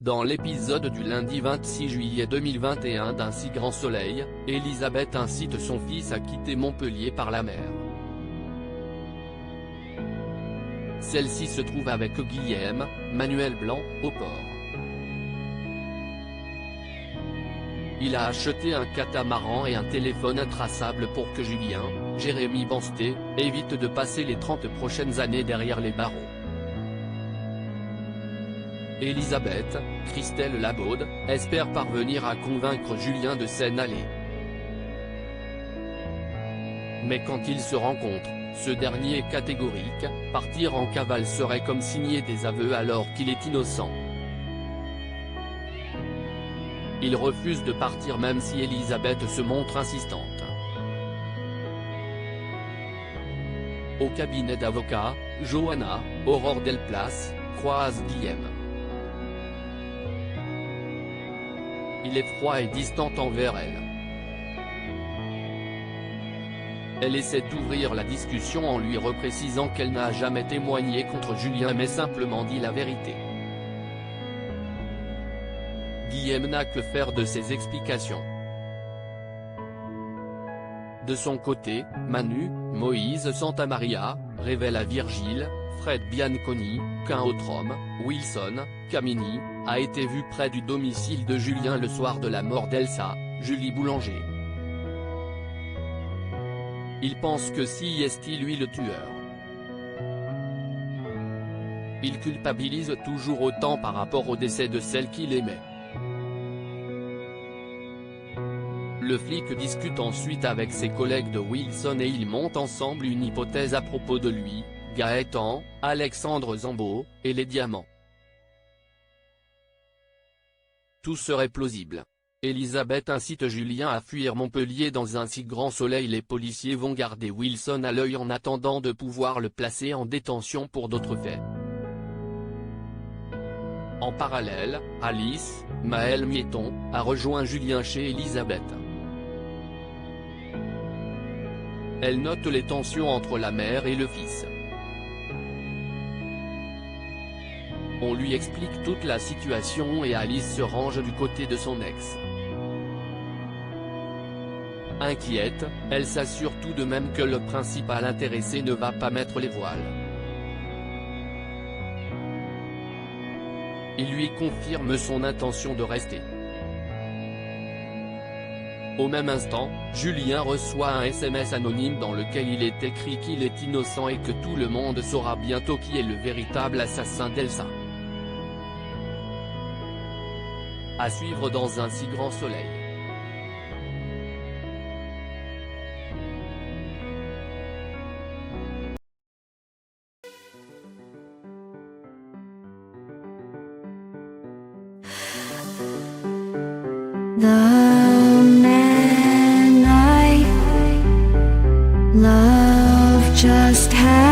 Dans l'épisode du lundi 26 juillet 2021 d'Un si grand soleil, Elisabeth incite son fils à quitter Montpellier par la mer. Celle-ci se trouve avec Guillaume, Manuel Blanc, au port. Il a acheté un catamaran et un téléphone intraçable pour que Julien, Jérémy Bansté, évite de passer les 30 prochaines années derrière les barreaux. Elisabeth, Christelle Labaude, espère parvenir à convaincre Julien de s'en aller. Mais quand ils se rencontrent, ce dernier est catégorique, partir en cavale serait comme signer des aveux alors qu'il est innocent. Il refuse de partir même si Elisabeth se montre insistante. Au cabinet d'avocats, Johanna, Aurore Delplace, croise Guillaume. Il est froid et distant envers elle. Elle essaie d'ouvrir la discussion en lui reprécisant qu'elle n'a jamais témoigné contre Julien mais simplement dit la vérité. Guillaume n'a que faire de ses explications. De son côté, Manu, Moïse Santamaria, révèle à Virgile, Fred Bianconi, qu'un autre homme, Wilson, Camini, a été vu près du domicile de Julien le soir de la mort d'Elsa, Julie Boulanger. Il pense que si est lui le tueur. Il culpabilise toujours autant par rapport au décès de celle qu'il aimait. Le flic discute ensuite avec ses collègues de Wilson et ils montent ensemble une hypothèse à propos de lui, Gaëtan, Alexandre Zambo, et les diamants. Tout serait plausible. Elisabeth incite Julien à fuir Montpellier dans un si grand soleil. Les policiers vont garder Wilson à l'œil en attendant de pouvoir le placer en détention pour d'autres faits. En parallèle, Alice, Maëlle Miéton, a rejoint Julien chez Elisabeth. Elle note les tensions entre la mère et le fils. On lui explique toute la situation et Alice se range du côté de son ex. Inquiète, elle s'assure tout de même que le principal intéressé ne va pas mettre les voiles. Il lui confirme son intention de rester. Au même instant, Julien reçoit un SMS anonyme dans lequel il est écrit qu'il est innocent et que tout le monde saura bientôt qui est le véritable assassin d'Elsa. À suivre dans Un si grand soleil. The man I love just had